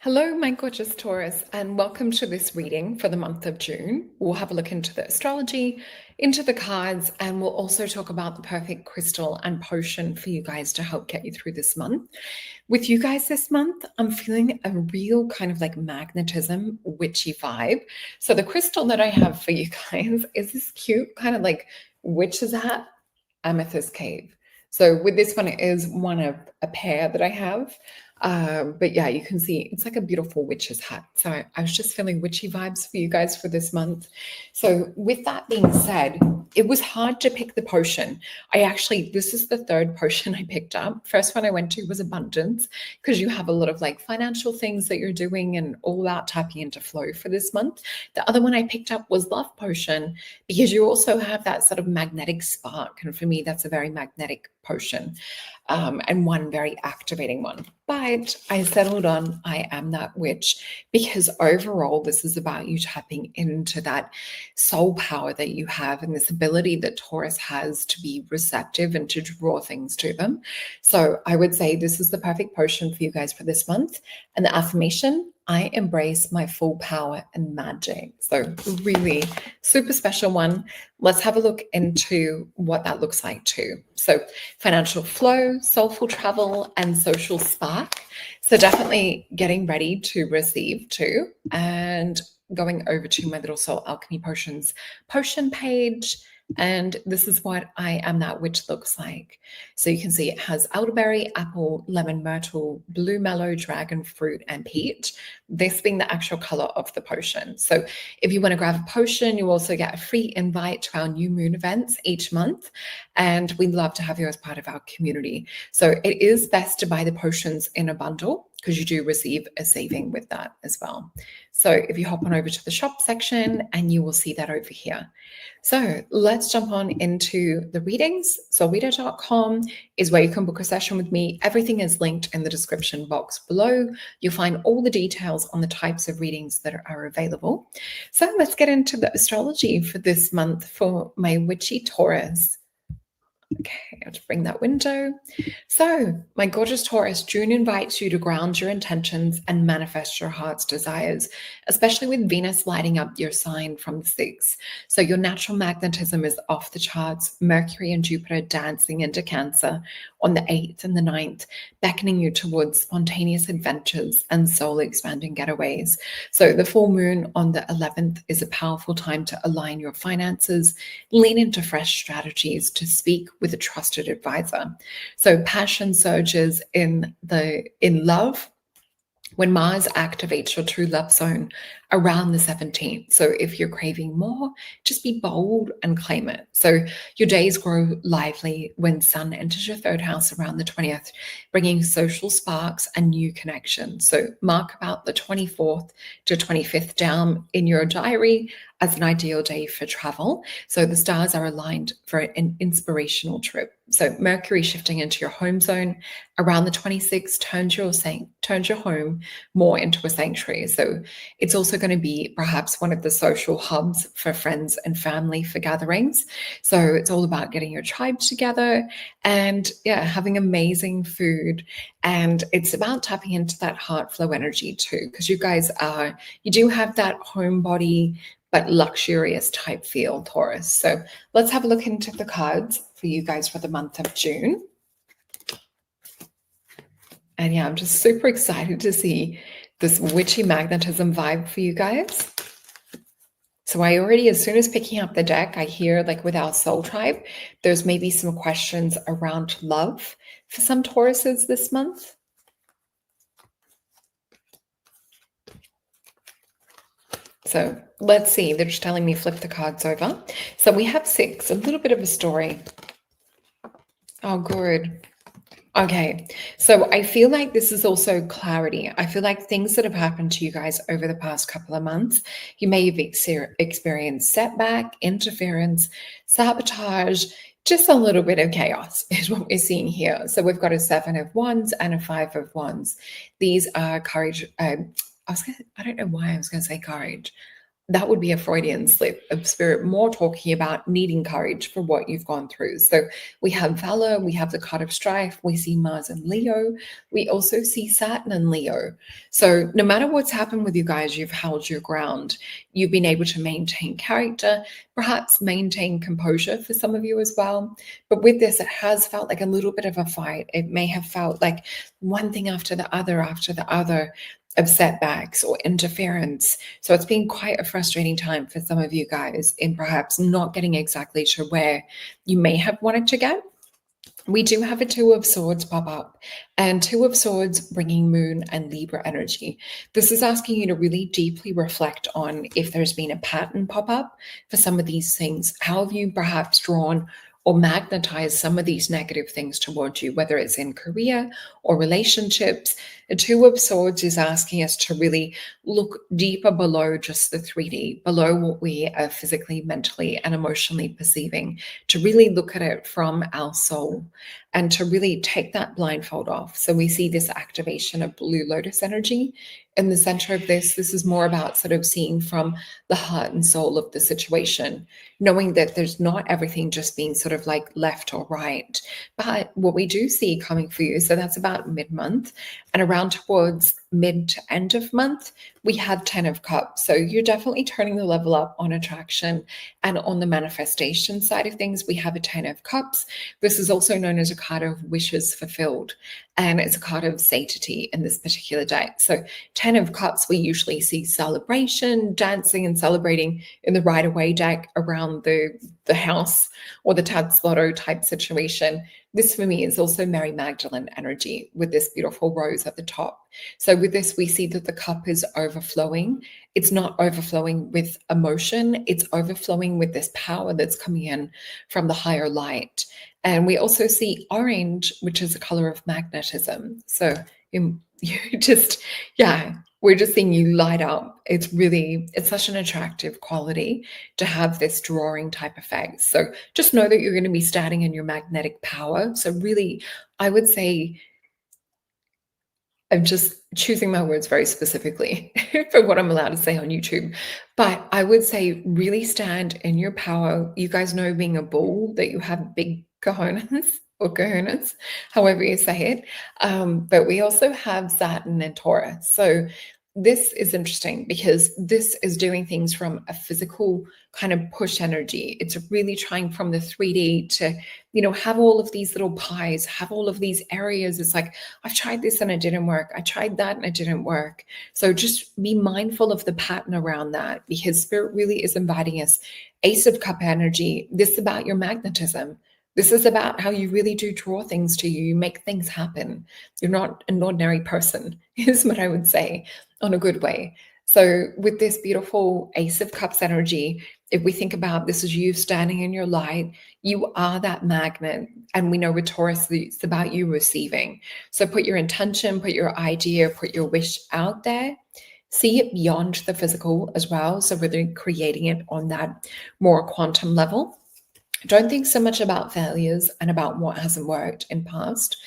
Hello, my gorgeous Taurus, and welcome to this reading for the month of June. We'll have a look into the astrology, into the cards, and we'll also talk about the perfect crystal and potion for you guys to help get you through this month. With you guys this month, I'm feeling a real kind of like magnetism, witchy vibe. So the crystal that I have for you guys is this cute kind of like witch's hat amethyst cave. So with this one, it is one of a pair that I have. But yeah, you can see it's like a beautiful witch's hat. So I was just feeling witchy vibes for you guys for this month. So with that being said, it was hard to pick the potion. This is the third potion I picked up. First one I went to was abundance, because you have a lot of like financial things that you're doing and all that tapping into flow for this month. The other one I picked up was love potion, because you also have that sort of magnetic spark. And for me, that's a very magnetic potion. And one very activating one. But I settled on I am that witch, because overall, this is about you tapping into that soul power that you have and this ability that Taurus has to be receptive and to draw things to them. So I would say this is the perfect potion for you guys for this month. And the affirmation, I embrace my full power and magic. So really super special one. Let's have a look into what that looks like too. So financial flow, soulful travel, and social spark. So definitely getting ready to receive too. And going over to my little Soul Alchemy Potions potion page. And this is what I am that witch looks like. So you can see it has elderberry, apple, lemon, myrtle, blue mallow, dragon fruit, and peach. This being the actual color of the potion. So if you want to grab a potion, you also get a free invite to our new moon events each month. And we'd love to have you as part of our community. So it is best to buy the potions in a bundle, because you do receive a saving with that as well. So if you hop on over to the shop section, and you will see that over here. So let's jump on into the readings. Solreta.com is where you can book a session with me. Everything is linked in the description box below. You'll find all the details on the types of readings that are available. So let's get into the astrology for this month for my witchy Taurus. Okay, I'll just bring that window. So, my gorgeous Taurus, June invites you to ground your intentions and manifest your heart's desires, especially with Venus lighting up your sign from the 6th. So, your natural magnetism is off the charts, Mercury and Jupiter dancing into Cancer on the 8th and the 9th, beckoning you towards spontaneous adventures and soul-expanding getaways. So, the full moon on the 11th is a powerful time to align your finances, lean into fresh strategies to speak with a trusted advisor. So passion surges in love when Mars activates your true love zone around the 17th. So if you're craving more, just be bold and claim it. So your days grow lively when Sun enters your 3rd house around the 20th, bringing social sparks and new connections. So mark about the 24th to 25th down in your diary as an ideal day for travel. So the stars are aligned for an inspirational trip. So Mercury shifting into your home zone around the 26th turns your home more into a sanctuary. So it's also going to be perhaps one of the social hubs for friends and family for gatherings. So it's all about getting your tribe together and having amazing food. And it's about tapping into that heart flow energy too, because you do have that homebody but luxurious type feel, Taurus. So let's have a look into the cards for you guys for the month of June. And I'm just super excited to see this witchy magnetism vibe for you guys. So I already, as soon as picking up the deck, I hear like with our soul tribe, there's maybe some questions around love for some Tauruses this month. So let's see, they're just telling me flip the cards over. So we have 6, a little bit of a story. Oh, good. Okay, so I feel like this is also clarity. I feel like things that have happened to you guys over the past couple of months, you may have experienced setback, interference, sabotage, just a little bit of chaos is what we're seeing here. So we've got a 7 of Wands and a 5 of Wands. These are courage. I don't know why I was going to say courage. that would be a Freudian slip of spirit, more talking about needing courage for what you've gone through. So we have valor, we have the card of strife, we see Mars and Leo, we also see Saturn and Leo. So no matter what's happened with you guys, you've held your ground. You've been able to maintain character, perhaps maintain composure for some of you as well. But with this, it has felt like a little bit of a fight. It may have felt like one thing after the other of setbacks or interference. So it's been quite a frustrating time for some of you guys in perhaps not getting exactly to where you may have wanted to get. We do have a Two of Swords pop up, and Two of Swords bringing Moon and Libra energy. This is asking you to really deeply reflect on if there's been a pattern pop up for some of these things. How have you perhaps drawn or magnetize some of these negative things towards you, whether it's in career or relationships? The Two of Swords is asking us to really look deeper below just the 3D, below what we are physically, mentally, and emotionally perceiving, to really look at it from our soul and to really take that blindfold off. So we see this activation of Blue Lotus energy in the center of this. This is more about sort of seeing from the heart and soul of the situation, knowing that there's not everything just being sort of like left or right. But what we do see coming for you, so that's about mid-month, and around towards mid to end of month, we have 10 of Cups. So you're definitely turning the level up on attraction, and on the manifestation side of things, we have a 10 of Cups. This is also known as a card of wishes fulfilled, and it's a card of satiety in this particular day. So 10 of Cups, we usually see celebration, dancing and celebrating in the Rider-Waite deck around the house or the Tats Lotto type situation. This for me is also Mary Magdalene energy with this beautiful rose at the top. So with this, we see that the cup is overflowing. It's not overflowing with emotion. It's overflowing with this power that's coming in from the higher light. And we also see orange, which is a color of magnetism. So you just, yeah, we're just seeing you light up. It's such an attractive quality to have this drawing type effect. So just know that you're going to be starting in your magnetic power. So really, I would say, I'm just choosing my words very specifically for what I'm allowed to say on YouTube. But I would say really stand in your power. You guys know, being a bull, that you have big cojones or kahunas, however you say it. But we also have Saturn and Taurus. So this is interesting because this is doing things from a physical kind of push energy. It's really trying from the 3D to, have all of these little pies, have all of these areas. It's like, I've tried this and it didn't work. I tried that and it didn't work. So just be mindful of the pattern around that, because Spirit really is inviting us. Ace of Cup energy, this is about your magnetism. This is about how you really do draw things to you. You make things happen. You're not an ordinary person, is what I would say, on a good way. So with this beautiful Ace of Cups energy, if we think about this as you standing in your light, you are that magnet. And we know with Taurus, it's about you receiving. So put your intention, put your idea, put your wish out there. See it beyond the physical as well. So really creating it on that more quantum level. Don't think so much about failures and about what hasn't worked in past.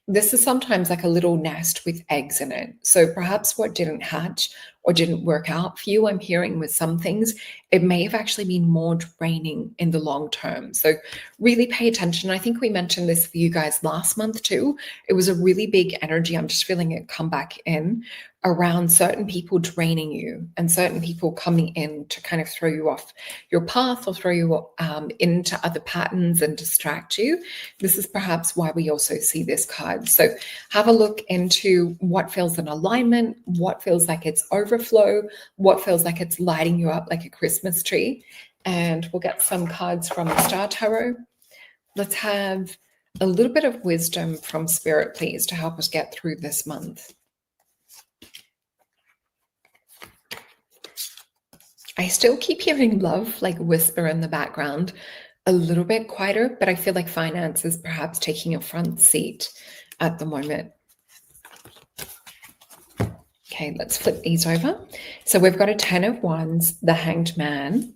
This is sometimes like a little nest with eggs in it. So perhaps what didn't hatch or didn't work out for you, I'm hearing with some things, it may have actually been more draining in the long term. So really pay attention. I think we mentioned this for you guys last month too. It was a really big energy. I'm just feeling it come back in around certain people draining you and certain people coming in to kind of throw you off your path or throw you into other patterns and distract you. This is perhaps why we also see this card. So have a look into what feels in alignment, what feels like it's overflow, what feels like it's lighting you up like a Christmas tree. And we'll get some cards from the Star Tarot. Let's have a little bit of wisdom from Spirit, please, to help us get through this month. I still keep hearing love like whisper in the background, a little bit quieter, but I feel like finance is perhaps taking a front seat at the moment. Okay, let's flip these over. So we've got a 10 of Wands, the Hanged Man.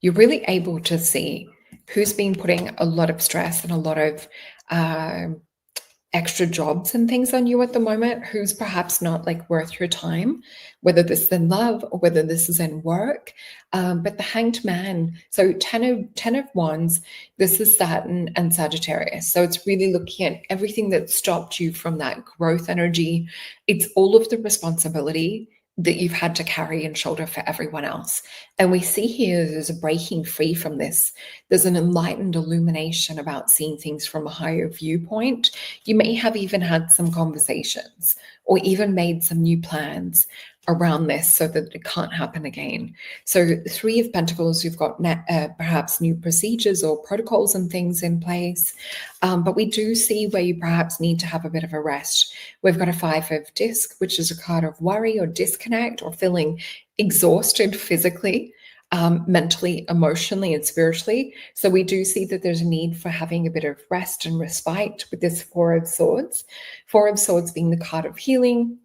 You're really able to see who's been putting a lot of stress and a lot of extra jobs and things on you at the moment, who's perhaps not like worth your time, whether this is in love or whether this is in work. But the Hanged Man, so 10 of Wands, this is Saturn and Sagittarius. So it's really looking at everything that stopped you from that growth energy. It's all of the responsibility that you've had to carry and shoulder for everyone else. And we see here there's a breaking free from this. There's an enlightened illumination about seeing things from a higher viewpoint. You may have even had some conversations or even made some new plans around this so that it can't happen again. So 3 of Pentacles, you've got perhaps new procedures or protocols and things in place. But we do see where you perhaps need to have a bit of a rest. We've got a 5 of Disc, which is a card of worry or disconnect or feeling exhausted physically, mentally, emotionally, and spiritually. So we do see that there's a need for having a bit of rest and respite with this 4 of Swords. 4 of Swords being the card of healing,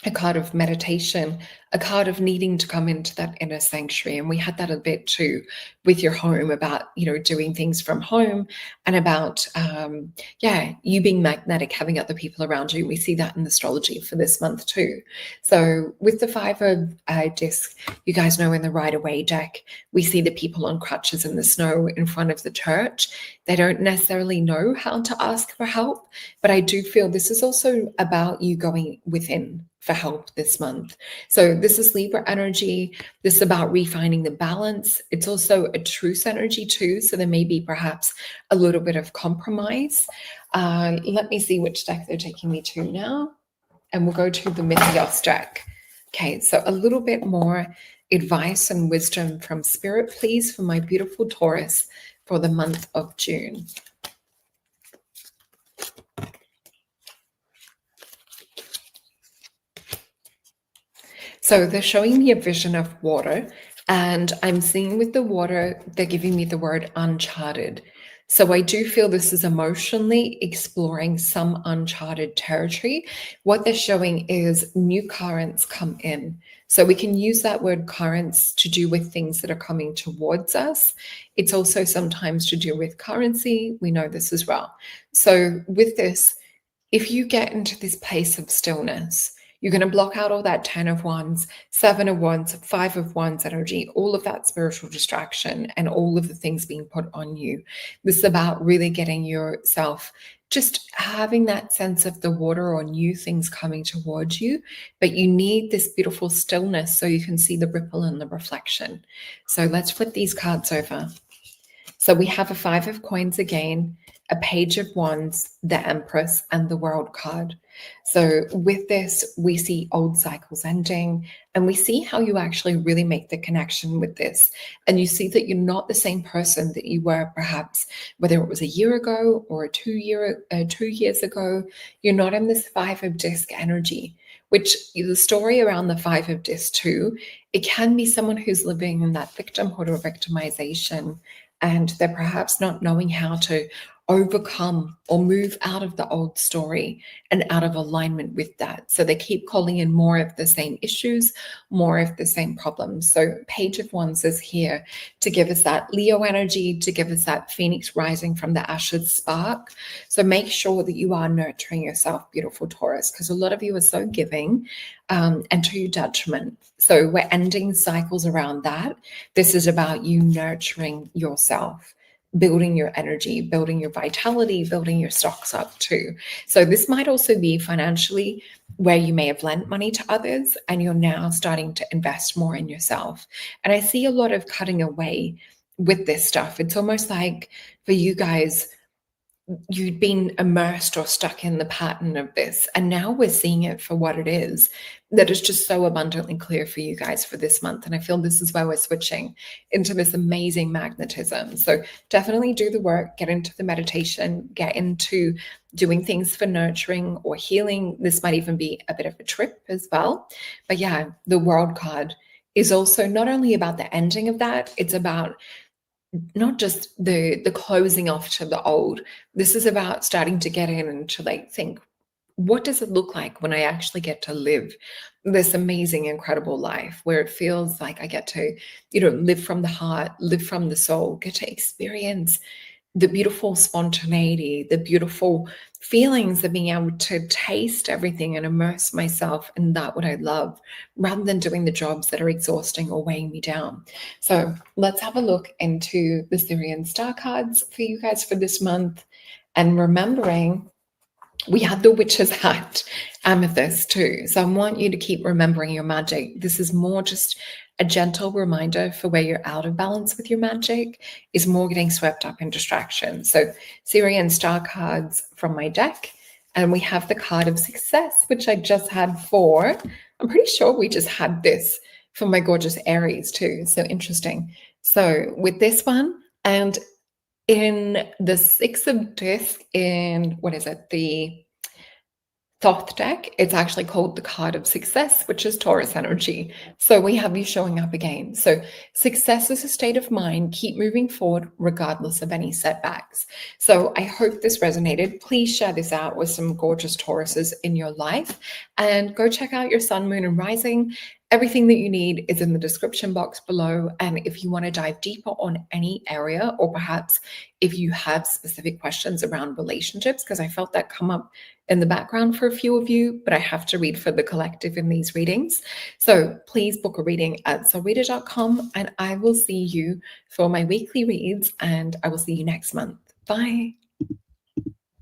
a card of meditation, a card of needing to come into that inner sanctuary. And we had that a bit too with your home about, doing things from home and about, you being magnetic, having other people around you. We see that in astrology for this month too. So with the 5 of Disc, you guys know in the Rider-Waite deck, we see the people on crutches in the snow in front of the church. They don't necessarily know how to ask for help, but I do feel this is also about you going within for help this month. So this is Libra energy. This is about refining the balance. It's also a truce energy too. So there may be perhaps a little bit of compromise. Let me see which deck they're taking me to now. And we'll go to the Mythios deck. Okay, so a little bit more advice and wisdom from Spirit, please, for my beautiful Taurus for the month of June. So they're showing me a vision of water, and I'm seeing with the water, they're giving me the word uncharted. So I do feel this is emotionally exploring some uncharted territory. What they're showing is new currents come in. So we can use that word currents to do with things that are coming towards us. It's also sometimes to do with currency. We know this as well. So with this, if you get into this place of stillness, you're going to block out all that 10 of Wands, 7 of Wands, 5 of Wands energy, all of that spiritual distraction and all of the things being put on you. This is about really getting yourself, just having that sense of the water or new things coming towards you, but you need this beautiful stillness so you can see the ripple and the reflection. So let's flip these cards over. So we have a 5 of Coins again, a Page of Wands, the Empress, and the World card. So with this, we see old cycles ending, and we see how you actually really make the connection with this. And you see that you're not the same person that you were perhaps, whether it was a year ago or 2 years ago. You're not in this 5 of Disc energy, which the story around the 5 of Disc too, it can be someone who's living in that victimhood or victimization, and they're perhaps not knowing how to overcome or move out of the old story and out of alignment with that. So they keep calling in more of the same issues, more of the same problems. So Page of Wands is here to give us that Leo energy, to give us that Phoenix rising from the ashes spark. So make sure that you are nurturing yourself, beautiful Taurus, because a lot of you are so giving and to your detriment. So we're ending cycles around that. This is about you nurturing yourself, building your energy, building your vitality, building your stocks up too. So this might also be financially where you may have lent money to others and you're now starting to invest more in yourself. And I see a lot of cutting away with this stuff. It's almost like for you guys, you'd been immersed or stuck in the pattern of this. And now we're seeing it for what it is, that is just so abundantly clear for you guys for this month. And I feel this is where we're switching into this amazing magnetism. So definitely do the work, get into the meditation, get into doing things for nurturing or healing. This might even be a bit of a trip as well. But yeah, the World card is also not only about the ending of that, it's about not just the closing off to the old. This is about starting to get in and to like think, what does it look like when I actually get to live this amazing, incredible life where it feels like I get to, live from the heart, live from the soul, get to experience the beautiful spontaneity, the beautiful feelings of being able to taste everything and immerse myself in that what I love, rather than doing the jobs that are exhausting or weighing me down. So let's have a look into the Syrian star cards for you guys for this month. And remembering, we had the witch's hat amethyst too. So I want you to keep remembering your magic. This is more just a gentle reminder for where you're out of balance with your magic, is more getting swept up in distraction. So Syrian star cards from my deck. And we have the card of success, which I just had for, I'm pretty sure we just had this for my gorgeous Aries too. So interesting. So with this one, and in the Six of Disc, in what is it, the Thoth deck, it's actually called the card of success, which is Taurus energy. So we have you showing up again. So success is a state of mind. Keep moving forward regardless of any setbacks. So I hope this resonated. Please share this out with some gorgeous Tauruses in your life, and go check out your sun, moon, and rising. Everything that you need is in the description box below. And if you want to dive deeper on any area, or perhaps if you have specific questions around relationships, because I felt that come up in the background for a few of you, but I have to read for the collective in these readings. So please book a reading at solreta.com, and I will see you for my weekly reads, and I will see you next month. Bye.